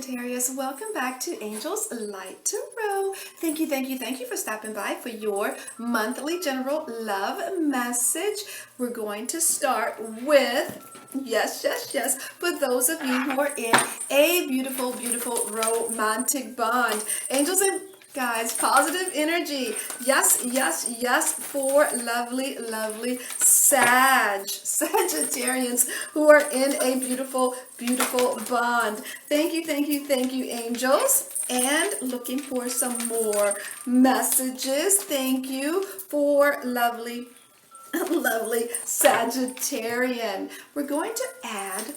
Sagittarius, welcome back to Angels Light Tarot. Thank you for stopping by for your monthly general love message. We're going to start with, yes, for those of you who are in a beautiful romantic bond. Angels and guys, positive energy. Yes, for lovely Sagittarians who are in a beautiful bond. Thank you, angels. And looking for some more messages. Thank you for lovely Sagittarian. We're going to add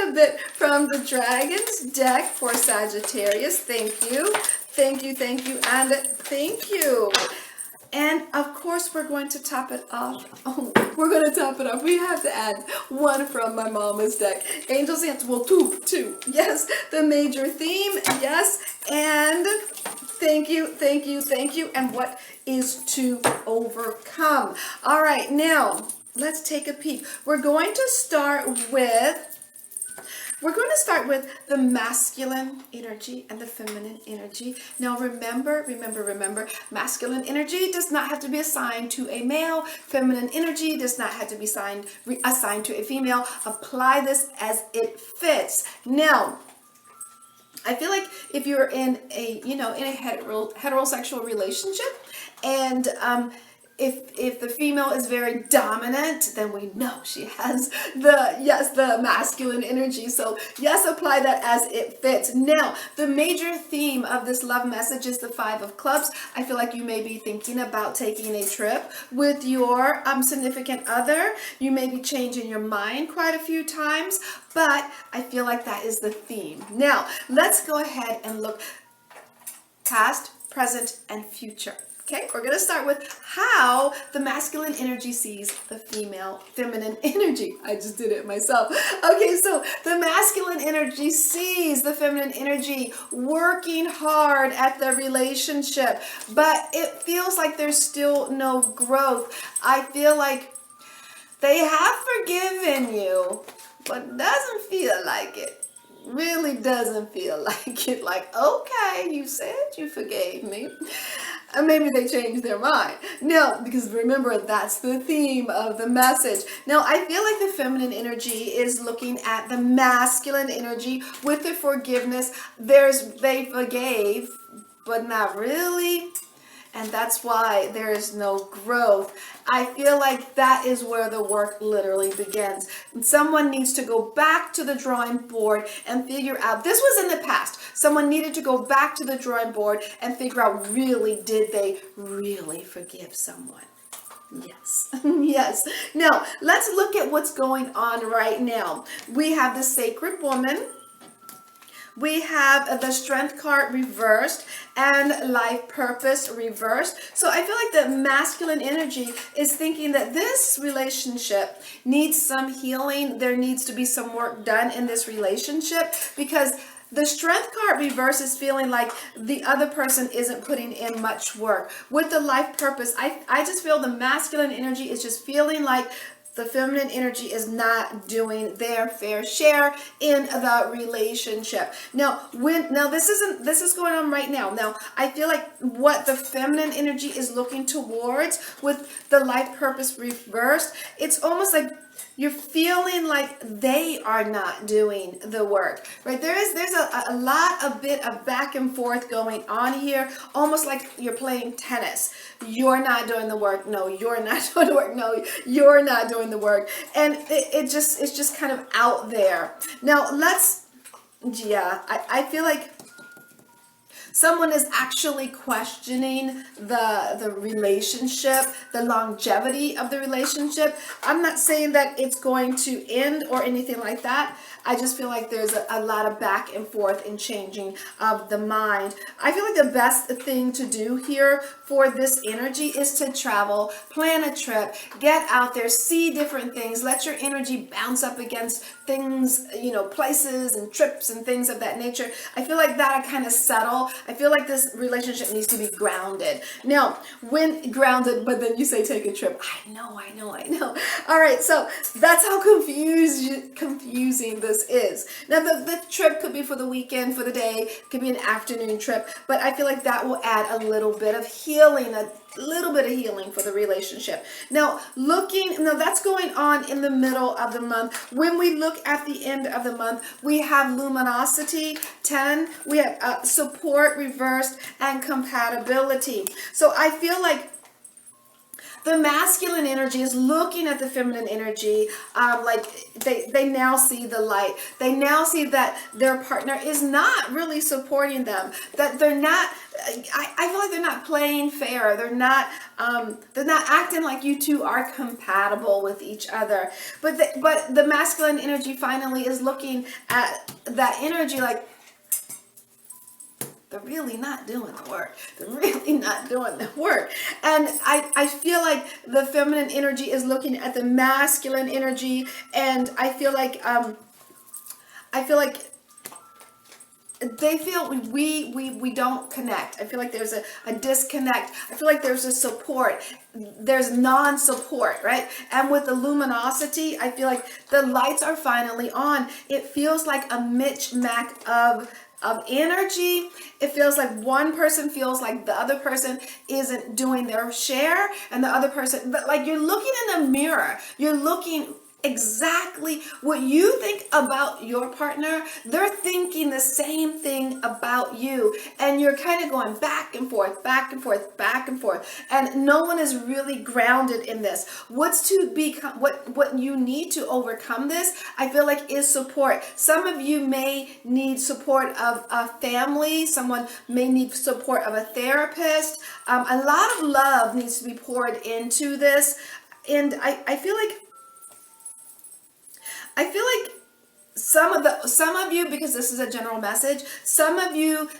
a bit from the Dragon's deck for Sagittarius. Thank you, and thank you. And of course, we're going to top it off. We have to add one from my mama's deck. Angels answer, well, two. Yes, the major theme. Yes, and thank you. And what is to overcome? All right, now let's take a peek. We're going to start with the masculine energy and the feminine energy. Now remember, masculine energy does not have to be assigned to a male. Feminine energy does not have to be assigned to a female. Apply this as it fits. Now, I feel like if you're in a heterosexual relationship, and if the female is very dominant, then we know she has the masculine energy. So yes, apply that as it fits. Now, the major theme of this love message is the Five of Clubs. I feel like you may be thinking about taking a trip with your significant other. You may be changing your mind quite a few times, but I feel like that is the theme. Now, let's go ahead and look past, present, and future. Okay, we're going to start with how the masculine energy sees the feminine energy. I just did it myself. Okay, so the masculine energy sees the feminine energy working hard at the relationship, but it feels like there's still no growth. I feel like they have forgiven you, but doesn't feel like it. Really doesn't feel like it. Like, okay, you said you forgave me. And maybe they changed their mind. No, because remember, that's the theme of the message. Now, I feel like the feminine energy is looking at the masculine energy with the forgiveness. They forgave, but not really. And that's why there is no growth. I feel like that is where the work literally begins. Someone needs to go back to the drawing board and figure out, this was in the past. Someone needed to go back to the drawing board and figure out, really, did they really forgive someone? Yes. Yes. Now, let's look at what's going on right now. We have the Sacred Woman. We have the Strength card reversed and Life Purpose reversed. So I feel like the masculine energy is thinking that this relationship needs some healing. There needs to be some work done in this relationship, because the Strength card reverse is feeling like the other person isn't putting in much work. With the Life Purpose, I just feel the masculine energy is just feeling like the feminine energy is not doing their fair share in the relationship. Now, this is going on right now. Now, I feel like what the feminine energy is looking towards with the Life Purpose reversed, it's almost like you're feeling like they are not doing the work, right? There's a bit of back and forth going on here, almost like you're playing tennis. You're not doing the work. No, you're not doing the work. No, you're not doing the work. And it's just kind of out there. Now, I feel like someone is actually questioning the relationship, the longevity of the relationship. I'm not saying that it's going to end or anything like that. I just feel like there's a lot of back and forth and changing of the mind. I feel like the best thing to do here for this energy is to travel, plan a trip, get out there, see different things, let your energy bounce up against things, places and trips and things of that nature. I feel like that'll kind of settle I feel like this relationship needs to be grounded. Now, when grounded, but then you say take a trip. I know. All right, so that's how confusing this is. Now, the trip could be for the weekend, for the day, could be an afternoon trip, but I feel like that will add a little bit of healing, for the relationship. Now that's going on in the middle of the month. When we look at the end of the month, we have luminosity 10, we have support reversed, and compatibility. So I feel like the masculine energy is looking at the feminine energy like they now see the light. They now see that their partner is not really supporting them, that they're not, I feel like they're not playing fair. They're not acting like you two are compatible with each other. But the masculine energy finally is looking at that energy like, they're really not doing the work. And I feel like the feminine energy is looking at the masculine energy, and I feel like they feel we don't connect. I feel like there's a disconnect. I feel like there's a support. There's non-support, right? And with the luminosity, I feel like the lights are finally on. It feels like a mismatch of energy. It feels like one person feels like the other person isn't doing their share, and the other person, like you're looking in the mirror, you're looking exactly what you think about your partner. They're thinking the same thing about you, and you're kind of going back and forth, and no one is really grounded in this. What's to become, what you need to overcome this, I feel like, is support. Some of you may need support of a family. Someone may need support of a therapist. A lot of love needs to be poured into this, and I feel like some of you, because this is a general message, some of you, I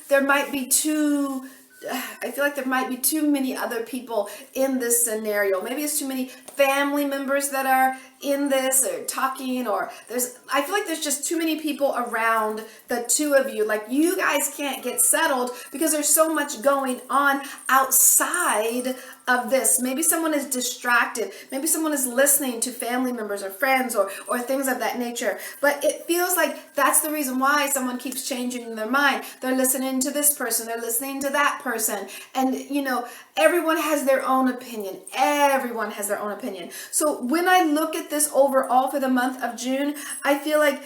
feel like there might be too many other people in this scenario. Maybe it's too many family members that are in this or talking, or I feel like there's just too many people around the two of you. Like, you guys can't get settled because there's so much going on outside of this. Maybe someone is distracted. Maybe someone is listening to family members or friends or things of that nature. But it feels like that's the reason why someone keeps changing their mind. They're listening to this person. They're listening to that person. And, everyone has their own opinion. So when I look at this overall for the month of June, I feel like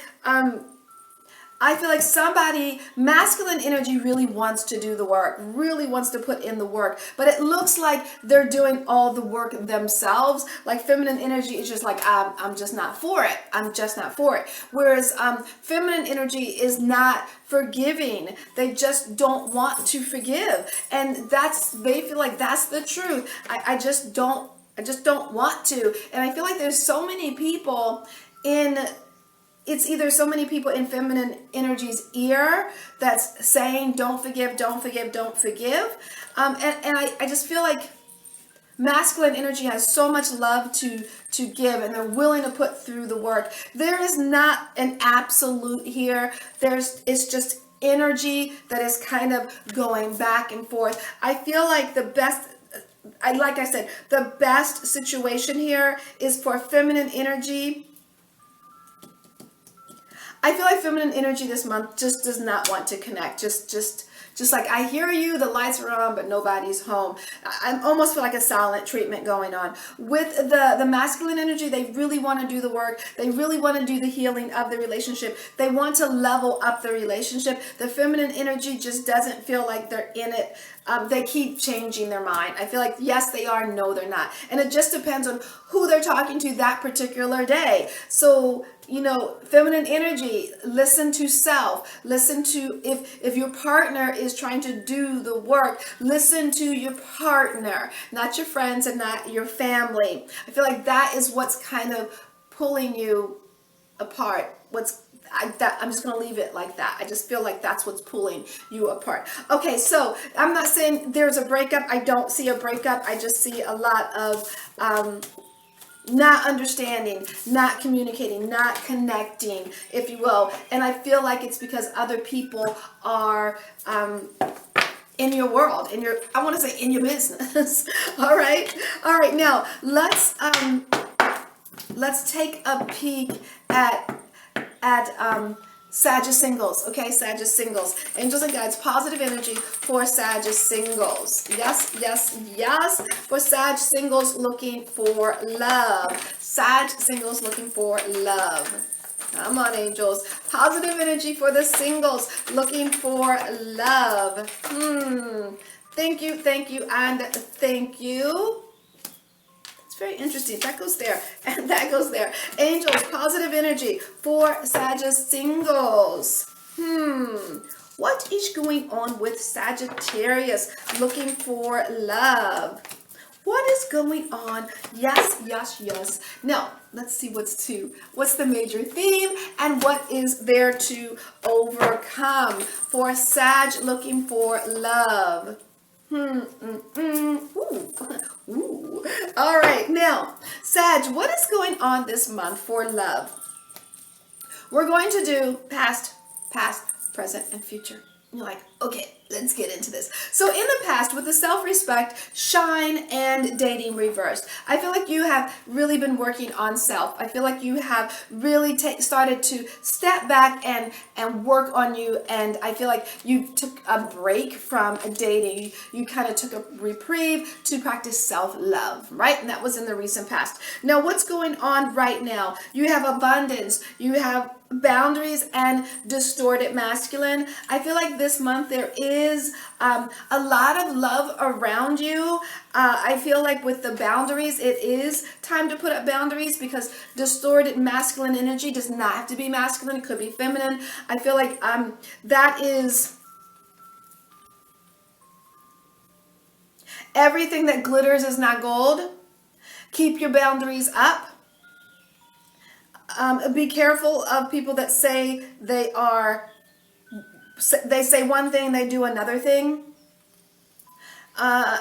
somebody, masculine energy, really wants to do the work, really wants to put in the work, but it looks like they're doing all the work themselves. Like, feminine energy is just like, I'm just not for it. Whereas feminine energy is not forgiving. They just don't want to forgive. And they feel like that's the truth. I just don't want to. And I feel like there's so many people it's either so many people in feminine energy's ear that's saying, don't forgive. And I just feel like masculine energy has so much love to give, and they're willing to put through the work. There is not an absolute here. It's just energy that is kind of going back and forth. I feel like the best situation here is for feminine energy. I feel like feminine energy this month just does not want to connect. Just like, I hear you, the lights are on, but nobody's home. I almost feel like a silent treatment going on. With the masculine energy, they really want to do the work. They really want to do the healing of the relationship. They want to level up the relationship. The feminine energy just doesn't feel like they're in it. They keep changing their mind. I feel like, yes, they are, no, they're not. And it just depends on who they're talking to that particular day. So, feminine energy, listen to self. Listen to, if your partner is trying to do the work, listen to your partner, not your friends and not your family. I feel like that is what's kind of pulling you apart. I'm just going to leave it like that. I just feel like that's what's pulling you apart. Okay, so I'm not saying there's a breakup. I don't see a breakup. I just see a lot of not understanding, not communicating, not connecting, if you will. And I feel like it's because other people are in your world, in your, I want to say in your business. All right. All right. Now let's take a peek at Sagittarius singles. Okay, Sagittarius singles. Angels and guides, positive energy for Sagittarius singles. Yes, yes, yes. For Sag singles looking for love. Sag singles looking for love. Come on, angels. Positive energy for the singles looking for love. Thank you, and thank you. It's very interesting. That goes there, and that goes there. Angels, positive energy for Sagittarius singles. What is going on with Sagittarius looking for love? What is going on? Yes, yes, yes. Now, let's see what's the major theme and what is there to overcome for Sag looking for love. Ooh. All right, now, Sag, what is going on this month for love? We're going to do past, present, and future. You're like, okay, let's get into this. So in the past, with the self-respect, shine, and dating reversed, I feel like you have really been working on self. I feel like you have really started to step back and work on you. And I feel like you took a break from dating. You kind of took a reprieve to practice self-love, right? And that was in the recent past. Now, what's going on right now? You have abundance. You have boundaries and distorted masculine. I feel like this month there is a lot of love around you. I feel like with the boundaries, it is time to put up boundaries, because distorted masculine energy does not have to be masculine. It could be feminine. I feel like that is everything that glitters is not gold. Keep your boundaries up. Be careful of people that say they say one thing, they do another thing. And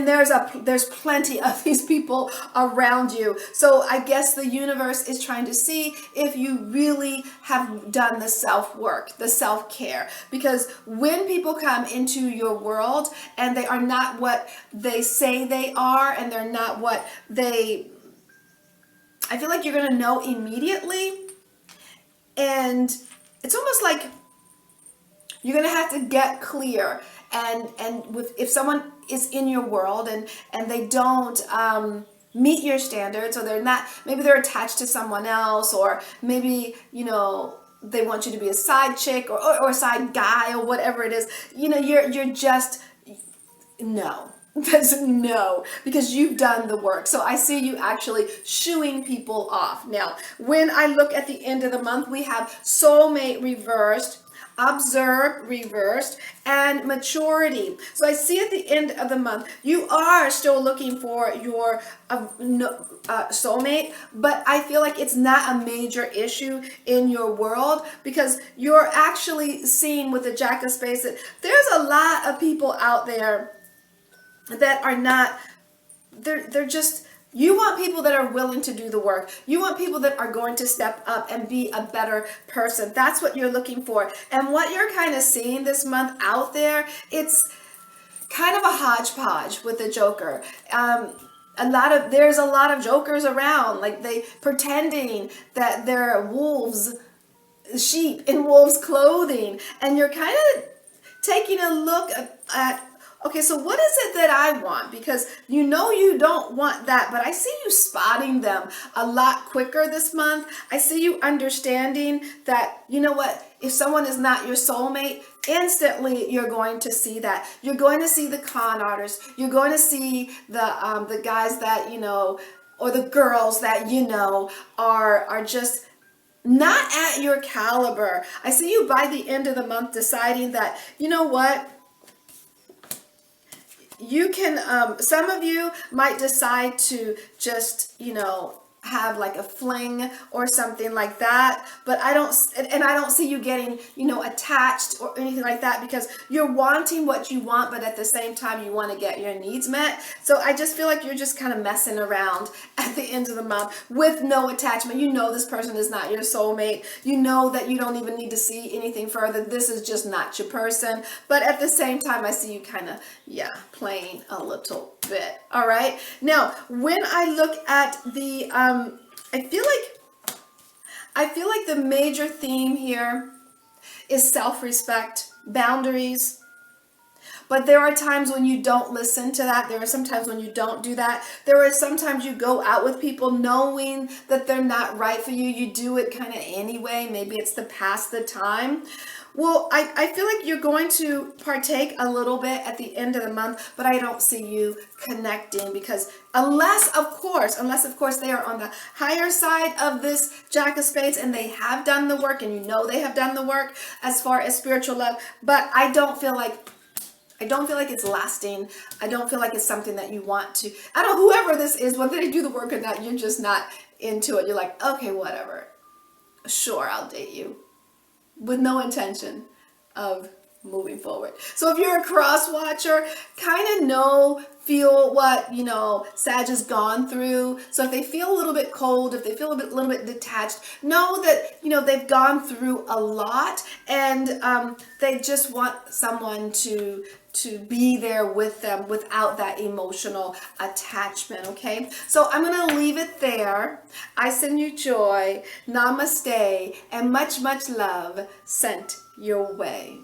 there's plenty of these people around you. So I guess the universe is trying to see if you really have done the self-work, the self-care. Because when people come into your world and they are not what they say they are, and they're not what I feel like you're going to know immediately. And it's almost like you're going to have to get clear. And if someone is in your world and they don't meet your standards, or they're not, maybe they're attached to someone else, or maybe, they want you to be a side chick or a side guy or whatever it is, you're just, no. That's no, because you've done the work. So I see you actually shooing people off. Now, when I look at the end of the month, we have soulmate reversed, observe reversed, and maturity. So I see at the end of the month, you are still looking for your soulmate, but I feel like it's not a major issue in your world, because you're actually seeing with the Jack of Spades that there's a lot of people out there that are not, they're just, you want people that are willing to do the work. You want people that are going to step up and be a better person. That's what you're looking for. And what you're kind of seeing this month out there, it's kind of a hodgepodge with the Joker. There's a lot of jokers around, like they pretending that they're wolves, sheep in wolves clothing. And you're kind of taking a look at okay, so what is it that I want? Because you don't want that, but I see you spotting them a lot quicker this month. I see you understanding that, you know what, if someone is not your soulmate, instantly you're going to see that. You're going to see the con artists. You're going to see the guys that, or the girls that, are just not at your caliber. I see you by the end of the month deciding that, you know what, you can, some of you might decide to just, have like a fling or something like that, but I don't see you getting, you know, attached or anything like that, because you're wanting what you want, but at the same time you want to get your needs met. So I just feel like you're just kind of messing around at the end of the month with no attachment. You know this person is not your soulmate. You know that you don't even need to see anything further. This is just not your person. But at the same time, I see you kind of, yeah, playing a little bit. All right. Now, when I look at the, I feel like the major theme here is self-respect, boundaries. But there are times when you don't listen to that. There are some times when you don't do that. There are sometimes you go out with people knowing that they're not right for you. You do it kind of anyway. Maybe it's to pass the time. Well, I feel like you're going to partake a little bit at the end of the month, but I don't see you connecting, because unless of course they are on the higher side of this Jack of Spades and they have done the work, and you know they have done the work as far as spiritual love, but I don't feel like it's lasting. I don't feel like it's something that you want to, I don't know, whoever this is, whether they do the work or not, you're just not into it. You're like, okay, whatever. Sure, I'll date you, with no intention of moving forward. So if you're a cross watcher, kind of feel what, you know, Sag has gone through. So if they feel a little bit cold, if they feel a little bit detached, know that, you know, they've gone through a lot, and they just want someone to be there with them without that emotional attachment. Okay, so I'm gonna leave it there. I send you joy, namaste, and much love sent your way.